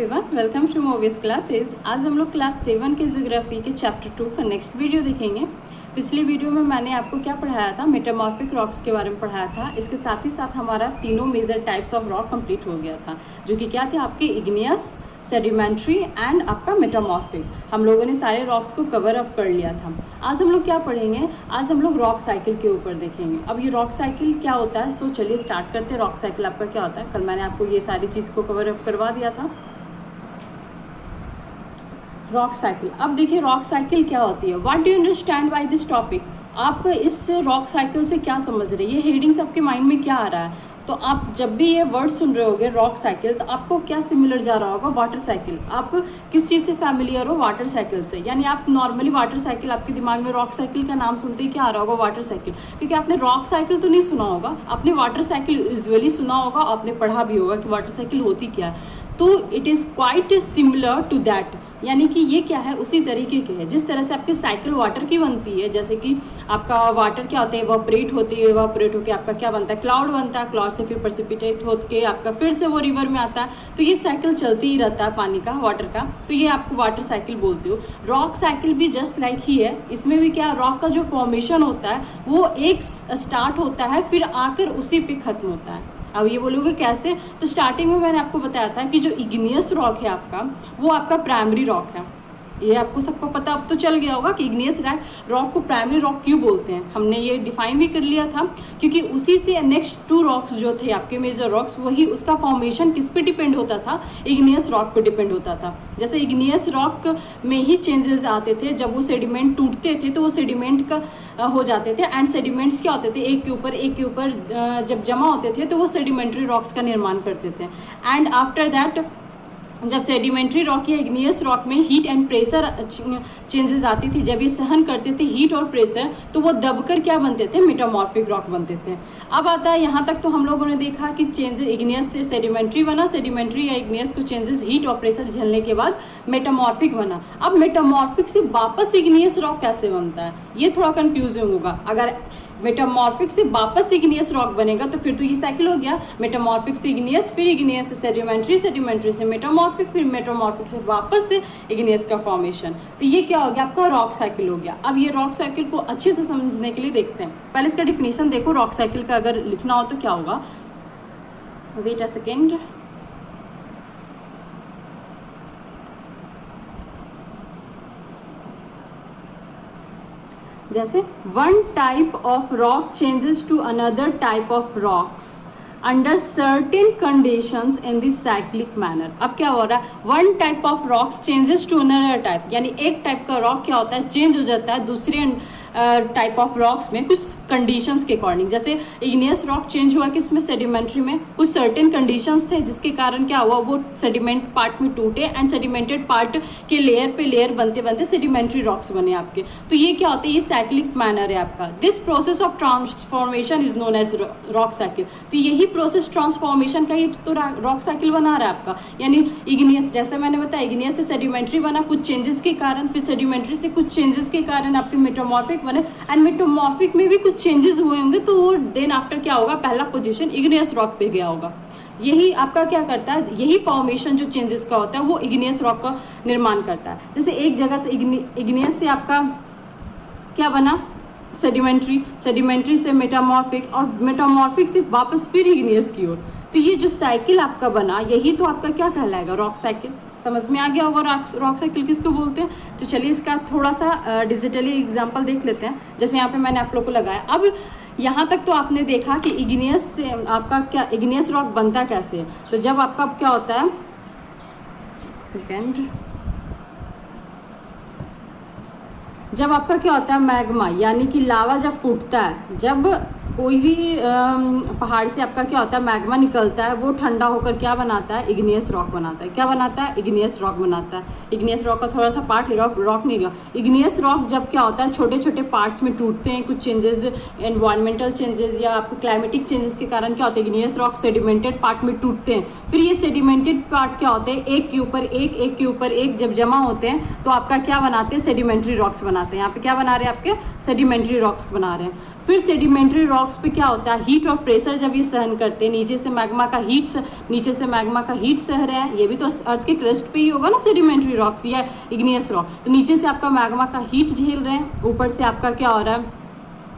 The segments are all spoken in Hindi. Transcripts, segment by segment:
Everyone, welcome to movies classes. आज हम लोग क्लास 7 के ज्योग्राफी के चैप्टर 2 का नेक्स्ट वीडियो देखेंगे। पिछली वीडियो में मैंने आपको क्या पढ़ाया था, मेटामॉर्फिक रॉक्स के बारे में पढ़ाया था। इसके साथ ही साथ हमारा तीनों major types of rock complete हो गया था, जो कि क्या थे आपके इग्नियस, सेडिमेंट्री एंड आपका मेटामॉर्फिक। हम लोगों ने सारे रॉक्स को कवर अप कर लिया था। आज हम लोग क्या पढ़ेंगे, आज हम लोग रॉक साइकिल के ऊपर देखेंगे। अब ये रॉक साइकिल क्या होता है, सो चलिए स्टार्ट करते हैं। रॉक साइकिल आपका क्या होता है, कल मैंने आपको ये सारी चीज़ को कवर अप करवा दिया था। रॉक साइकिल, अब देखिए रॉक साइकिल क्या होती है। What do you understand by this topic, आप इस रॉक साइकिल से क्या समझ रहे हैं, ये हेडिंग्स आपके माइंड में क्या आ रहा है। तो आप जब भी ये वर्ड सुन रहे होगे रॉक साइकिल, तो आपको क्या सिमिलर जा रहा होगा, वाटर साइकिल। आप किस चीज़ से फैमिलियर हो, वाटर साइकिल से। यानी आप नॉर्मली वाटर साइकिल, आपके दिमाग में रॉक साइकिल का नाम सुनते ही क्या आ रहा होगा, वाटर साइकिल। क्योंकि आपने रॉक साइकिल तो नहीं सुना होगा, आपने वाटर साइकिल यूजुअली सुना होगा, आपने पढ़ा भी होगा कि वाटर साइकिल होती क्या है। तो it is quite similar to that, यानी कि ये क्या है, उसी तरीके के है जिस तरह से आपकी साइकिल वाटर की बनती है। जैसे कि आपका वाटर क्या होते हैं, इवापोरेट होती है, इवापोरेट होकर आपका क्या बनता है, क्लाउड बनता है, क्लाउड से फिर प्रेसिपिटेट होकर आपका फिर से वो रिवर में आता है। तो ये साइकिल चलती ही रहता है पानी का, वाटर का। तो ये आपको वाटर साइकिल बोलते हो। रॉक साइकिल भी जस्ट लाइक ही है। इसमें भी क्या, रॉक का जो फॉर्मेशन होता है वो एक स्टार्ट होता है, फिर आकर उसी पे खत्म होता है। अब ये बोलोगे कैसे, तो स्टार्टिंग में मैंने आपको बताया था कि जो इग्नियस रॉक है आपका, वो आपका प्राइमरी रॉक है। ये आपको सबको पता अब तो चल गया होगा कि इग्नियस रॉक को प्राइमरी रॉक क्यों बोलते हैं। हमने ये डिफाइन भी कर लिया था, क्योंकि उसी से नेक्स्ट 2 रॉक्स जो थे आपके मेजर रॉक्स, वही उसका फॉर्मेशन किस पे डिपेंड होता था, इग्नियस रॉक पे डिपेंड होता था। जैसे इग्नियस रॉक में ही चेंजेस आते थे, जब वो सेडिमेंट टूटते थे तो वो सेडिमेंट का हो जाते थे। एंड सेडिमेंट्स क्या होते थे, एक के ऊपर जब जमा होते थे तो वो सेडिमेंट्री रॉक्स का निर्माण करते थे। एंड आफ्टर दैट जब सेडिमेंट्री रॉक या इग्नियस रॉक में हीट एंड प्रेशर चेंजेस आती थी, जब ये सहन करते थे हीट और प्रेशर, तो वो दबकर क्या बनते थे, मेटामॉर्फिक रॉक बनते थे। अब आता है यहाँ तक, तो हम लोगों ने देखा कि चेंजेस इग्नियस से सेडिमेंट्री बना, सेडिमेंट्री या इग्नियस को चेंजेस हीट और प्रेशर झेलने के बाद मेटामॉर्फिक बना। अब मेटामॉर्फिक से वापस इग्नियस रॉक कैसे बनता है, ये थोड़ा कंफ्यूजिंग होगा। अगर मेटामॉर्फिक से वापस इग्नियस रॉक बनेगा तो फिर तो ये साइकिल हो गया, मेटामॉर्फिक से इग्नियस, फिर इग्नियस से सेडिमेंट्री, सेडिमेंट्री से मेटामॉर्फिक, फिर मेटामॉर्फिक से वापस से इग्नियस का फॉर्मेशन। तो ये क्या हो गया, आपका रॉक साइकिल हो गया। अब ये रॉक साइकिल को अच्छे से समझने के लिए देखते हैं। पहले इसका डिफिनेशन देखो, रॉक साइकिल का अगर लिखना हो तो क्या होगा, वेट अ सेकेंड। जैसे one type of rock changes to another type of rocks under certain conditions in this cyclic manner. अब क्या हो रहा है, one type of rocks changes to another type, यानी एक टाइप का रॉक क्या होता है, चेंज हो जाता है दूसरे टाइप ऑफ रॉक्स में कुछ कंडीशंस के अकॉर्डिंग। जैसे इग्नियस रॉक चेंज हुआ किसमें, सेडिमेंट्री में। कुछ सर्टेन कंडीशंस थे जिसके कारण क्या हुआ, वो सेडिमेंट पार्ट में टूटे एंड सेडिमेंटेड पार्ट के लेयर पे लेयर बनते बनते सेडिमेंट्री रॉक्स बने आपके। तो ये क्या होता है, ये साइक्लिक मैनर है आपका। This process of transformation is known as rock cycle. तो यही प्रोसेस ट्रांसफॉर्मेशन का ही तो रॉक साइकिल बना रहा है आपका। यानी इग्नियस, जैसे मैंने बताया, इग्नियस से सेडिमेंट्री बना कुछ चेंजेस के कारण, फिर सेडिमेंट्री से कुछ चेंजेस के कारण आपके मेटामॉर्फिक बने, एंड मेटामॉर्फिक में भी कुछ चेंजेस हुए होंगे, तो वो देन आफ्टर क्या होगा, पहला पोजीशन इग्नियस रॉक पे गया होगा। यही आपका क्या करता है, यही फॉर्मेशन जो चेंजेस का होता है वो इग्नियस रॉक का निर्माण करता है। जैसे एक जगह से इग्नियस से आपका क्या बना, सेडिमेंट्री, सेडिमेंट्री से मेटामॉर्फिक, और मेटामॉर्फिक से वापस फिर इग्नियस की ओर। तो ये जो साइकिल आपका बना, यही तो आपका क्या कहलाएगा, रॉक साइकिल। समझ में आ गया होगा रॉक साइकिल किसको बोलते हैं। तो चलिए इसका थोड़ा सा डिजिटली एग्जांपल देख लेते हैं। जैसे यहाँ पे मैंने आप लोग को लगाया। अब यहाँ तक तो आपने देखा कि इग्नियस से आपका क्या, इग्नियस रॉक बनता कैसे है। तो जब आपका क्या होता है, सेकेंड, जब आपका क्या होता है, मैग्मा यानी कि लावा जब फूटता है, जब कोई भी पहाड़ से आपका क्या होता है, मैग्मा निकलता है, वो ठंडा होकर क्या बनाता है, इग्नियस रॉक बनाता है। क्या बनाता है, इग्नियस रॉक बनाता है। इग्नियस रॉक का थोड़ा सा पार्ट लेगा, रॉक नहीं लेगा। इग्नियस रॉक जब क्या होता है, छोटे छोटे पार्ट्स में टूटते हैं, कुछ चेंजेस, एनवायरमेंटल चेंजेस या आपके क्लाइमेटिक चेंजेस के कारण क्या होता है, इग्नियस रॉक सेडिमेंटेड पार्ट में टूटते हैं। फिर ये सेडिमेंटेड पार्ट क्या होते हैं, एक के ऊपर एक, एक के ऊपर एक जब जमा होते हैं तो आपका क्या बनाते हैं, सेडिमेंट्री रॉक्स बनाते हैं। यहाँ पे क्या बना रहे हैं, आपके सेडिमेंट्री रॉक्स बना रहे हैं। फिर सेडिमेंट्री रॉक्स पे क्या होता है, हीट और प्रेशर जब ये सहन करते हैं, नीचे से मैग्मा का हीट सह रहे हैं, ये भी तो अर्थ के क्रस्ट पे ही होगा ना सेडिमेंट्री रॉक्स या इग्नियस रॉक। तो नीचे से आपका मैग्मा का हीट झेल रहे हैं, ऊपर से आपका क्या हो रहा है,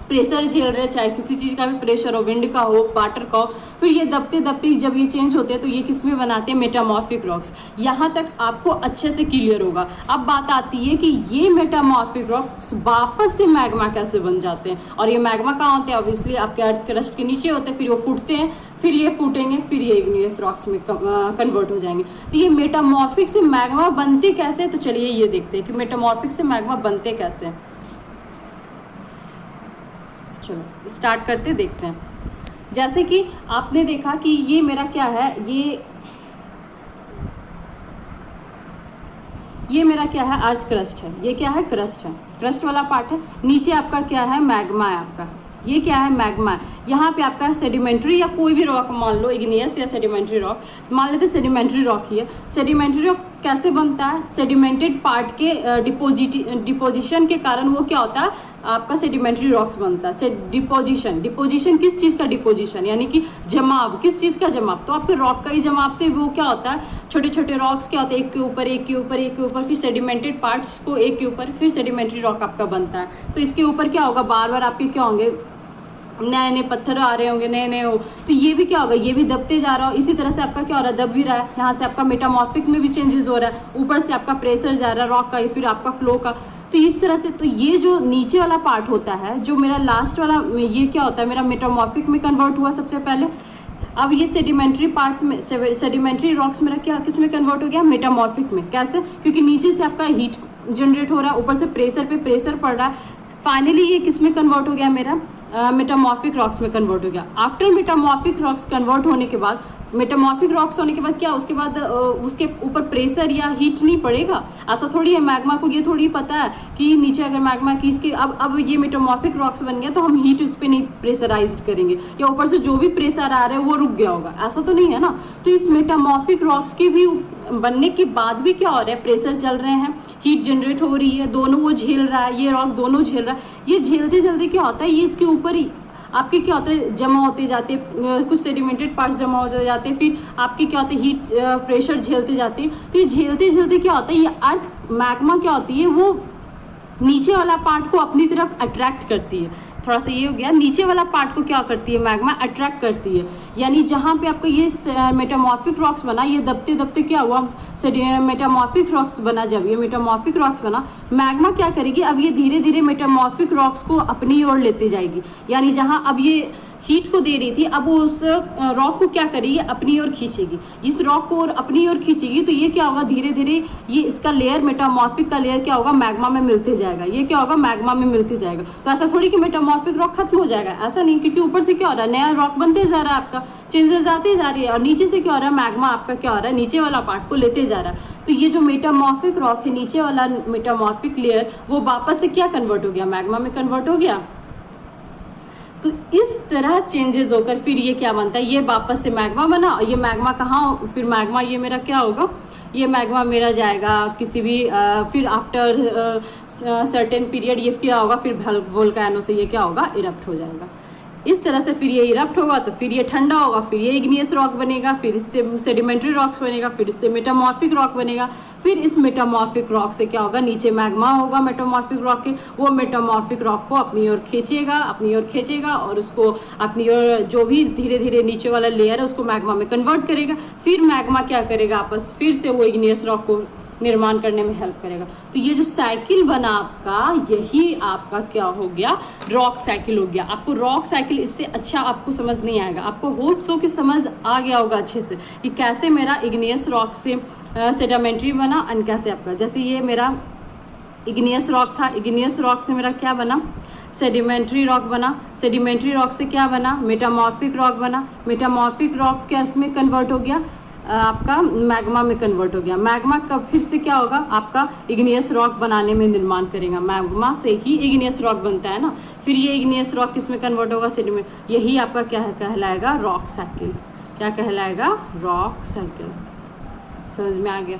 प्रेशर झेल रहे हैं, चाहे किसी चीज़ का भी प्रेशर हो, विंड का हो, वाटर का हो। फिर ये दबते दबते जब ये चेंज होते हैं तो ये किस में बनाते हैं, मेटामॉर्फिक रॉक्स। यहाँ तक आपको अच्छे से क्लियर होगा। अब बात आती है कि ये मेटामॉर्फिक रॉक्स वापस से मैग्मा कैसे बन जाते हैं, और ये मैग्मा कहाँ होते हैं, ऑब्वियसली आपके अर्थ क्रस्ट के नीचे होते हैं, फिर वो फूटते हैं, फिर ये फूटेंगे, फिर ये इग्नियस रॉक्स में कन्वर्ट हो जाएंगे। तो ये मेटामॉर्फिक से मैग्मा बनते कैसे, तो चलिए ये देखते हैं कि मेटामॉर्फिक से मैग्मा बनते कैसे। चलो स्टार्ट करते देखते हैं। जैसे कि आपने देखा कि ये मेरा क्या है, ये मेरा क्या है, अर्थ क्रस्ट है, ये क्या है, क्रस्ट है, क्रस्ट वाला पार्ट है। नीचे आपका क्या है, मैग्मा है आपका, ये क्या है, मैग्मा है। यहाँ पे आपका सेडिमेंट्री या कोई भी रॉक मान लो, इग्नियस या सेडिमेंट्री रॉक मान लेते, सेडिमेंट्री रॉक ही है। सेडिमेंट्री रॉक कैसे बनता है, सेडिमेंटेड पार्ट के डिपोजिशन के कारण वो क्या होता है, आपका सेडिमेंट्री रॉक्स बनता है। डिपोजिशन किस चीज़ का डिपोजिशन, यानी कि जमाव, किस चीज़ का जमाव, तो आपके रॉक का ही जमाव से वो क्या होता है, छोटे छोटे रॉक्स क्या होते हैं, एक के ऊपर एक के ऊपर एक के ऊपर, फिर सेडिमेंटेड पार्ट्स को एक के ऊपर, फिर सेडिमेंट्री रॉक आपका बनता है। तो इसके ऊपर क्या होगा, बार बार आपके क्या होंगे, नए नए पत्थर आ रहे होंगे, नए नए हो, तो ये भी क्या होगा, ये भी दबते जा रहा हो। इसी तरह से आपका क्या हो रहा है, दब भी रहा है। यहाँ से आपका मेटामॉर्फिक में भी चेंजेस हो रहा है, ऊपर से आपका प्रेशर जा रहा है रॉक का, फिर आपका फ्लो का। तो इस तरह से, तो ये जो नीचे वाला पार्ट होता है, जो मेरा लास्ट वाला, ये क्या होता है, मेरा मेटामॉर्फिक में कन्वर्ट हुआ सबसे पहले। अब ये सेडिमेंट्री पार्ट्स में, सेडिमेंट्री रॉक्स मेरा क्या किस में कन्वर्ट हो गया, मेटामॉर्फिक में। कैसे, क्योंकि नीचे से आपका हीट जनरेट हो रहा है, ऊपर से प्रेशर पे प्रेशर पड़ रहा है। फाइनली ये किस में कन्वर्ट हो गया, मेरा मेटामॉर्फिक रॉक्स में कन्वर्ट हो गया। आफ्टर मेटामॉर्फिक रॉक्स कन्वर्ट होने के बाद, मेटामॉर्फिक रॉक्स होने के बाद क्या, उसके बाद उसके ऊपर प्रेशर या हीट नहीं पड़ेगा, ऐसा थोड़ी है। मैग्मा को ये थोड़ी पता है कि नीचे अगर मैग्मा की इसके अब ये मेटामॉर्फिक रॉक्स बन गया तो हम हीट उस पर नहीं प्रेशराइज करेंगे, या ऊपर से जो भी प्रेशर आ रहा है वो रुक गया होगा, ऐसा तो नहीं है ना। तो इस मेटामॉर्फिक रॉक्स के भी बनने के बाद भी क्या हो रहा है, प्रेशर चल रहे हैं, हीट जनरेट हो रही है, दोनों वो झेल रहा है, ये रॉक दोनों झेल रहा है। ये झेलते झेलते क्या होता है, ये इसके ऊपर ही आपके क्या होता है, जमा होते जाते, कुछ सेडिमेंटेड पार्ट्स जमा हो जाते हैं, फिर आपके क्या होते हैं, हीट प्रेशर झेलते जाते हैं। तो ये झेलते झेलते क्या होता है, ये अर्थ मैग्मा क्या होती है, वो नीचे वाला पार्ट को अपनी तरफ अट्रैक्ट करती है। थोड़ा सा ये हो गया, नीचे वाला पार्ट को क्या करती है, मैग्मा अट्रैक्ट करती है। यानी जहाँ पे आपका ये मेटामॉर्फिक रॉक्स बना, ये दबते दबते क्या हुआ, मेटामॉर्फिक रॉक्स बना। जब ये मेटामॉर्फिक रॉक्स बना, मैग्मा क्या करेगी, अब ये धीरे धीरे मेटामॉर्फिक रॉक्स को अपनी ओर लेते जाएगी। यानी जहाँ अब ये हीट को दे रही थी, अब वो उस रॉक को क्या करेगी, अपनी ओर खींचेगी। इस रॉक को और अपनी ओर खींचेगी तो ये क्या होगा, धीरे धीरे ये इसका लेयर, मेटामॉर्फिक का लेयर क्या होगा, मैग्मा में मिलते जाएगा। ये क्या होगा, मैग्मा में मिलते जाएगा। तो ऐसा थोड़ी कि मेटामॉर्फिक रॉक खत्म हो जाएगा, ऐसा नहीं, क्योंकि ऊपर से क्या हो रहा है, नया रॉक बनते जा रहा है, आपका चेंजेस आते जा रही है, और नीचे से क्या हो रहा है, मैग्मा आपका क्या हो रहा है, नीचे वाला पार्ट को लेते जा रहा है। तो ये जो मेटामॉर्फिक रॉक है, नीचे वाला मेटामॉर्फिक लेयर, वो वापस से क्या कन्वर्ट हो गया, मैग्मा में कन्वर्ट हो गया। तो इस तरह चेंजेस होकर फिर ये क्या बनता है, ये वापस से मैग्मा बना। और ये मैग्मा कहाँ, फिर मैग्मा ये मेरा क्या होगा, ये मैग्मा मेरा जाएगा किसी भी फिर आफ्टर सर्टेन पीरियड ये क्या होगा, फिर वोल्केनो से ये क्या होगा, इरप्ट हो जाएगा। इस तरह से फिर ये इरप्ट होगा तो फिर ये ठंडा होगा, फिर ये इग्नियस रॉक बनेगा, फिर इससे सेडिमेंट्री रॉक्स बनेगा, फिर इससे मेटामॉर्फिक रॉक बनेगा। फिर इस मेटामॉर्फिक रॉक से क्या होगा, नीचे मैग्मा होगा मेटामॉर्फिक रॉक के, वो मेटामॉर्फिक रॉक को अपनी ओर खींचेगा और उसको अपनी ओर, जो भी धीरे धीरे नीचे वाला लेयर है उसको मैग्मा में कन्वर्ट करेगा। फिर मैग्मा क्या करेगा, आपस फिर से वो इग्नियस रॉक को निर्माण करने में हेल्प करेगा। तो ये जो साइकिल बना आपका, यही आपका क्या हो गया, रॉक साइकिल हो गया। आपको रॉक साइकिल इससे अच्छा आपको समझ नहीं आएगा, आपको होप सो कि समझ आ गया होगा अच्छे से कि कैसे मेरा इग्नियस रॉक से सेडिमेंट्री बना, एंड कैसे आपका, जैसे ये मेरा इग्नियस रॉक था, इग्नियस रॉक से मेरा क्या बना, सेडिमेंट्री रॉक बना, सेडिमेंट्री रॉक से क्या बना, मेटामॉर्फिक रॉक बना, मेटामॉर्फिक रॉक क्या इसमें कन्वर्ट हो गया, आपका मैग्मा में कन्वर्ट हो गया। मैग्मा का फिर से क्या होगा, आपका इग्नियस रॉक बनाने में निर्माण करेगा। मैग्मा से ही इग्नियस रॉक बनता है ना। फिर ये इग्नियस रॉक किस में कन्वर्ट होगा, सेडिमेंट। यही आपका क्या है, कहलाएगा रॉक साइकिल। क्या कहलाएगा, रॉक साइकिल। समझ में आ गया,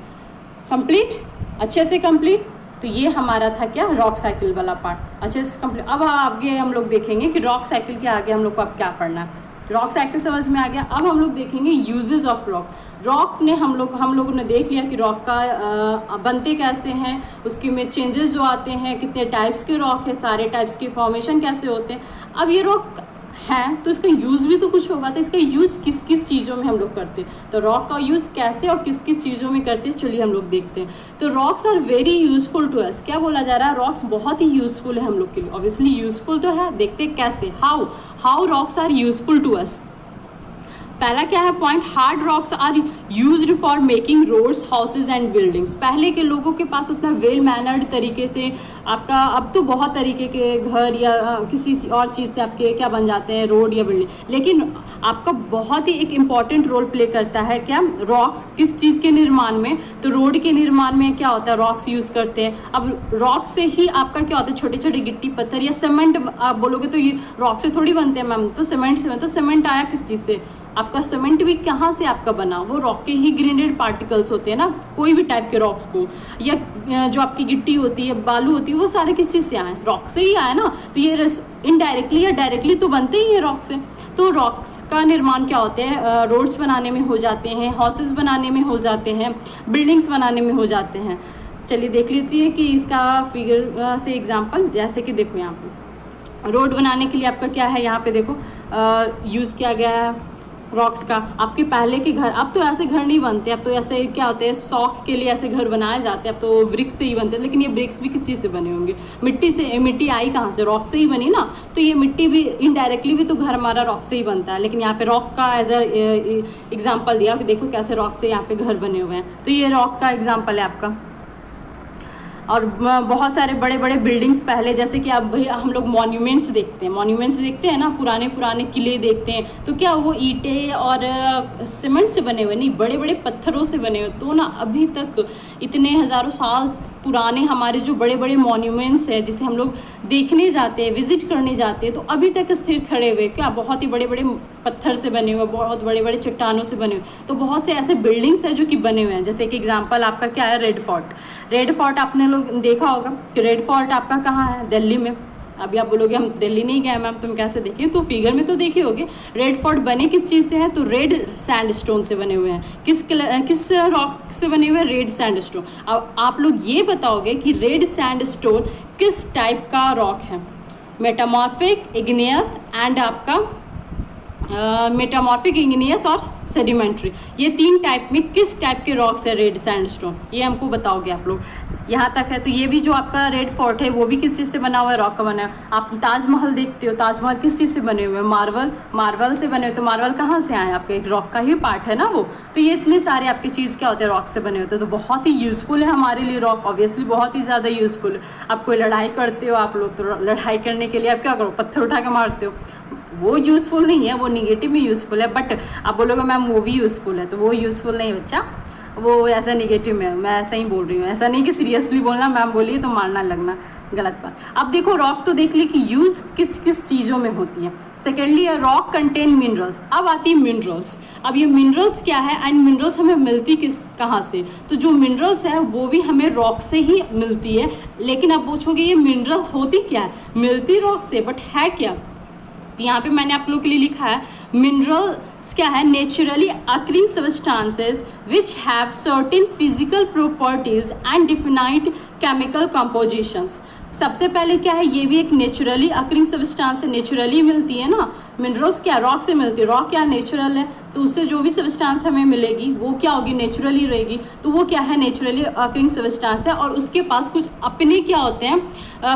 कंप्लीट, अच्छे से कंप्लीट। तो ये हमारा था क्या, रॉक साइकिल वाला पार्ट। अच्छा इस कंप्लीट। अब आगे हम लोग देखेंगे कि रॉक साइकिल के आगे हम लोग को अब क्या पढ़ना है। रॉक साइकिल समझ में आ गया। अब हम लोग देखेंगे यूजेस ऑफ रॉक। रॉक ने हम लोगों ने देख लिया कि रॉक का बनते कैसे हैं, उसके में चेंजेस जो आते हैं, कितने टाइप्स के रॉक है, सारे टाइप्स के फॉर्मेशन कैसे होते हैं। अब ये रॉक है तो इसका यूज़ भी तो कुछ होगा, तो इसका यूज़ किस किस चीज़ों में हम लोग करते हैं, तो रॉक का यूज़ कैसे और किस किस चीज़ों में करते हैं, चलिए हम लोग देखते हैं। तो rocks are very useful to us. क्या बोला जा रहा है, रॉक्स बहुत ही यूजफुल है हम लोग के लिए। ऑब्वियसली यूजफुल तो है, देखते हैं कैसे, how rocks are useful to us. पहला क्या है point, hard rocks are used for making roads, houses and buildings. पहले के लोगों के पास उतना वेल मैनर्ड तरीके से आपका, अब तो बहुत तरीके के घर या किसी और चीज़ से आपके क्या बन जाते हैं, रोड या बिल्डिंग, लेकिन आपका बहुत ही एक इम्पॉर्टेंट रोल प्ले करता है क्या, रॉक्स किस चीज़ के निर्माण में, तो रोड के निर्माण में क्या होता है, रॉक्स यूज़ करते हैं। अब रॉक से ही आपका क्या होता है, छोटे छोटे गिट्टी पत्थर या सीमेंट, आप बोलोगे तो ये रॉक से थोड़ी बनते हैं मैम, तो सीमेंट से, तो सीमेंट आया किस चीज़ से, आपका सीमेंट भी कहाँ से आपका बना, वो रॉक के ही ग्रेनेड पार्टिकल्स होते हैं ना, कोई भी टाइप के रॉक्स को, या जो आपकी गिट्टी होती है, बालू होती है, वो सारे किस चीज़ से आए, रॉक से ही आए ना। तो ये इनडायरेक्टली या डायरेक्टली तो बनते ही है रॉक से। तो रॉक्स का निर्माण क्या होते हैं, रोड्स बनाने में हो जाते हैं, हाउसेस बनाने में हो जाते हैं, बिल्डिंग्स बनाने में हो जाते हैं। चलिए देख लेती है कि इसका फिगर से एग्जाम्पल, जैसे कि देखो यहाँ पे रोड बनाने के लिए आपका क्या है, यहाँ पे देखो यूज़ किया गया है रॉक्स का। आपके पहले के घर, अब तो ऐसे घर नहीं बनते, अब तो ऐसे क्या होते हैं, शौक के लिए ऐसे घर बनाए जाते हैं, अब तो ब्रिक्स से ही बनते हैं। लेकिन ये ब्रिक्स भी किस चीज़ से बने होंगे, मिट्टी से, मिट्टी आई कहाँ से, रॉक से ही बनी ना। तो ये मिट्टी भी इनडायरेक्टली भी तो घर हमारा रॉक से ही बनता है। लेकिन यहाँ पे रॉक का एज एग्जाम्पल दिया कि देखो कैसे रॉक से यहाँ पे घर बने हुए हैं, तो ये रॉक का एग्जाम्पल है आपका। और बहुत सारे बड़े बड़े बिल्डिंग्स पहले, जैसे कि अब भाई हम लोग मॉन्यूमेंट्स देखते हैं ना, पुराने पुराने किले देखते हैं, तो क्या वो ईंटें और सीमेंट से बने हुए नहीं, बड़े बड़े पत्थरों से बने हुए। तो ना अभी तक इतने हज़ारों साल पुराने हमारे जो बड़े बड़े मॉन्यूमेंट्स हैं, जिसे हम लोग देखने जाते हैं, विजिट करने जाते हैं, तो अभी तक स्थिर खड़े हुए, क्या बहुत ही बड़े बड़े पत्थर से बने हुए, बहुत बड़े बड़े चट्टानों से बने हुए। तो बहुत से ऐसे बिल्डिंग्स हैं जो कि बने हुए हैं। जैसे कि एग्जाम्पल आपका क्या है, रेड फोर्ट आपने लोग देखा होगा कि रेड फोर्ट आपका कहाँ है, दिल्ली में। अभी आप बोलोगे हम दिल्ली नहीं गए मैम, तुम कैसे देखें, तो फिगर में तो देखे होगे। रेड फोर्ट बने किस चीज़ से हैं, तो रेड सैंडस्टोन से बने हुए हैं। किस रॉक से बने हुए हैं, रेड सैंडस्टोन। अब आप लोग ये बताओगे कि रेड सैंडस्टोन किस टाइप का रॉक है, मेटामॉर्फिक, इग्नियस एंड आपका मेटामॉर्फिक, इग्नियस और सेडिमेंट्री। ये तीन टाइप में किस टाइप के रॉक्स है रेड सैंडस्टोन, ये हमको बताओगे आप लोग। यहाँ तक है। तो ये भी जो आपका रेड फोर्ट है वो भी किस चीज़ से बना हुआ है, रॉक का बना है। आप ताजमहल देखते हो, ताजमहल किस चीज़ से बने हुए हैं, मार्बल से बने हुए। तो मार्बल कहाँ से आए, आपका एक रॉक का ही पार्ट है ना वो। तो ये इतने सारे आपकी चीज़ क्या होते हैं, रॉक से बने होते हैं। तो बहुत ही यूज़फुल है हमारे लिए रॉक, ऑब्वियसली बहुत ही ज़्यादा यूज़फुल है। आप कोई लड़ाई करते हो आप लोग, तो लड़ाई करने के लिए आप क्या करो, पत्थर उठा के मारते हो, वो यूज़फुल नहीं है, वो निगेटिव में यूज़फुल है। बट आप बोलोगे मैम वो भी यूज़फुल है, तो वो यूज़फुल नहीं बच्चा, वो ऐसा निगेटिव में, मैं ऐसा ही बोल रही हूँ। ऐसा नहीं कि सीरियसली बोलना, मैम बोलिए तो मारना लगना, गलत बात। अब देखो रॉक तो देख ली कि यूज़ किस किस चीज़ों में होती है। Secondly rock contain minerals. अब आती है मिनरल्स। अब ये मिनरल्स क्या है एंड मिनरल्स हमें मिलती कहाँ से, तो जो मिनरल्स है वो भी हमें रॉक से ही मिलती है। लेकिन आप पूछोगे ये मिनरल्स होती क्या है, मिलती रॉक से, बट है क्या। तो यहाँ पे मैंने आप लोगों के लिए लिखा है मिनरल्स क्या है, naturally occurring substances which have certain physical properties and defined chemical compositions. सबसे पहले क्या है, ये भी एक नेचुरली अकरिंग सब्सटेंस है, नेचुरली मिलती है ना। मिनरल्स क्या रॉक से मिलती है, रॉक क्या नेचुरल है, तो उससे जो भी सब्सटेंस हमें मिलेगी वो क्या होगी, नेचुरली रहेगी। तो वो क्या है, नेचुरली अकरिंग सब्सटेंस है, और उसके पास कुछ अपने क्या होते हैं,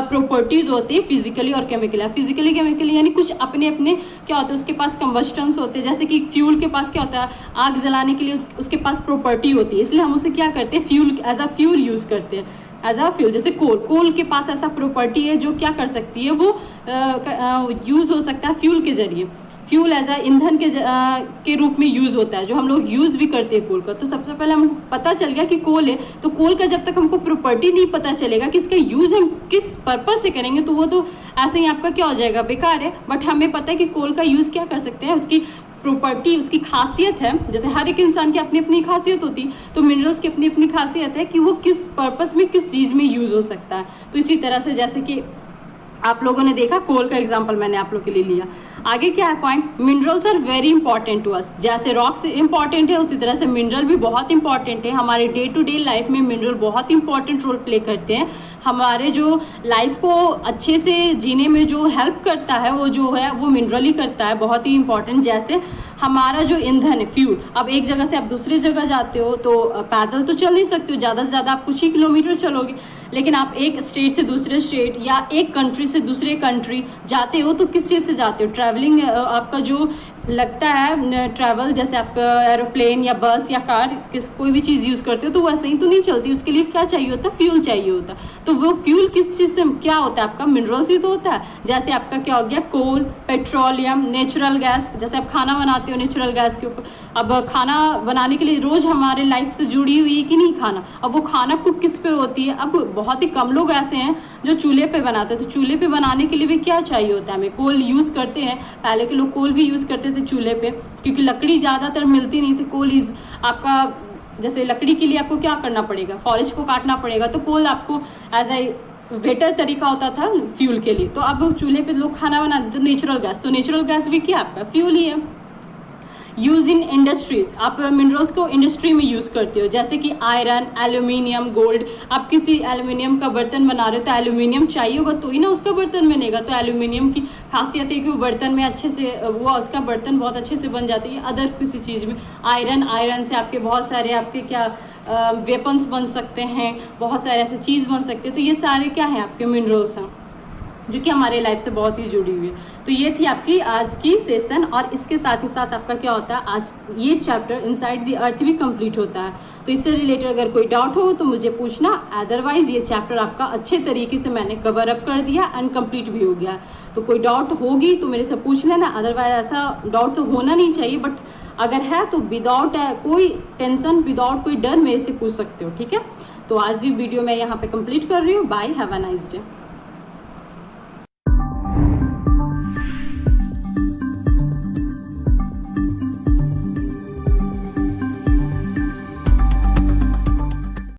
प्रॉपर्टीज होती है फिजिकली और केमिकली। फिजिकली केमिकली यानी कुछ अपने अपने क्या होते हैं, उसके पास कंबस्टन्स होते हैं। जैसे कि फ्यूल के पास क्या होता है, आग जलाने के लिए उसके पास प्रॉपर्टी होती है, इसलिए हम उसे क्या करते हैं, fuel as a fuel use करते हैं, एज अ फ्यूल। जैसे कोल के पास ऐसा प्रॉपर्टी है जो क्या कर सकती है, वो यूज़ हो सकता है फ्यूल के जरिए। फ्यूल एज अ ईंधन के रूप में यूज़ होता है, जो हम लोग यूज़ भी करते हैं कोल का। तो सबसे पहले हमको पता चल गया कि कोल है, तो कोल का जब तक हमको प्रॉपर्टी नहीं पता चलेगा कि इसका यूज़ हम किस पर्पज़ से करेंगे, तो वो तो ऐसे ही आपका क्या हो जाएगा, बेकार है। बट हमें पता है कि कोल का यूज़ क्या कर सकते हैं, उसकी प्रॉपर्टी, उसकी खासियत है, जैसे हर एक इंसान की अपनी अपनी खासियत होती है, तो मिनरल्स की अपनी अपनी खासियत है कि वो किस पर्पस में, किस चीज़ में यूज़ हो सकता है। तो इसी तरह से जैसे कि आप लोगों ने देखा, कोल का एग्जांपल मैंने आप लोग के लिए लिया। आगे क्या है point, minerals are very important to us. जैसे रॉक्स इंपॉर्टेंट है उसी तरह से मिनरल भी बहुत इंपॉर्टेंट है। हमारे डे टू डे लाइफ में मिनरल बहुत इंपॉर्टेंट रोल प्ले करते हैं। हमारे जो लाइफ को अच्छे से जीने में जो हेल्प करता है वो जो है वो मिनरल ही करता है, बहुत ही इंपॉर्टेंट। जैसे हमारा जो ईंधन है, फ्यूल, अब एक जगह से आप दूसरी जगह जाते हो तो पैदल तो चल नहीं सकते हो, ज़्यादा से ज़्यादा आप कुछ ही किलोमीटर चलोगे, लेकिन आप एक स्टेट से दूसरे स्टेट या एक कंट्री से दूसरे कंट्री जाते हो तो किस चीज़ से जाते हो, ट्रैवलिंग आपका जो लगता है ट्रैवल, जैसे आप एरोप्लेन या बस या कार कोई भी चीज़ यूज़ करते हो तो वैसे ही तो नहीं चलती, उसके लिए क्या चाहिए होता है, फ्यूल चाहिए होता है। तो वो फ्यूल किस चीज़ से क्या होता है, आपका मिनरल से तो होता है। जैसे आपका क्या हो गया, कोल, पेट्रोलियम, नेचुरल गैस, जैसे आप खाना बनाते हो नेचुरल गैस के ऊपर। अब खाना बनाने के लिए रोज़ हमारे लाइफ से जुड़ी हुई है कि नहीं खाना, अब वो खाना कुक किस पे होती है, अब बहुत ही कम लोग ऐसे हैं जो चूल्हे पे बनाते हैं। तो चूल्हे पे बनाने के लिए भी क्या चाहिए होता है, हमें कोल यूज़ करते हैं। पहले के लोग कोल भी यूज़ करते थे चूल्हे पे, क्योंकि लकड़ी ज़्यादातर मिलती नहीं थी। कोल इज आपका, जैसे लकड़ी के लिए आपको क्या करना पड़ेगा, फॉरेस्ट को काटना पड़ेगा, तो कोल आपको एज ए बेटर तरीका होता था फ्यूल के लिए। तो अब चूल्हे पे लोग खाना बनाते थे नेचुरल गैस, तो नेचुरल गैस भी क्या आपका फ्यूल ही है। यूज इन इंडस्ट्रीज, आप मिनरल्स को इंडस्ट्री में यूज़ करते हो, जैसे कि आयरन, एल्यूमिनियम, गोल्ड। आप किसी एल्यूमिनियम का बर्तन बना रहे हो तो एल्यूमिनियम चाहिए होगा तो ही ना उसका बर्तन बनेगा। तो एल्यूमिनियम की खासियत है कि वो बर्तन में अच्छे से, वो उसका बर्तन बहुत अच्छे से बन जाती है। अदर किसी चीज़ में आयरन से आपके बहुत सारे आपके क्या वेपन्स बन सकते हैं, बहुत सारे ऐसे चीज़ बन सकते हैं। तो ये सारे क्या हैं, आपके मिनरल्स हैं जो कि हमारे लाइफ से बहुत ही जुड़ी हुई है। तो ये थी आपकी आज की सेशन, और इसके साथ ही साथ आपका क्या होता है, आज ये चैप्टर इनसाइड द अर्थ भी कंप्लीट होता है। तो इससे रिलेटेड अगर कोई डाउट हो तो मुझे पूछना, अदरवाइज ये चैप्टर आपका अच्छे तरीके से मैंने कवर अप कर दिया एंड कंप्लीट भी हो गया। तो कोई डाउट होगी तो मेरे से पूछ लेना, अदरवाइज ऐसा डाउट तो होना नहीं चाहिए, बट अगर है तो विदाउट कोई टेंशन, विदाउट कोई डर मेरे से पूछ सकते हो, ठीक है। तो आज की वीडियो मैं यहाँ पे कंप्लीट कर रही हूँ। Bye, have a nice day.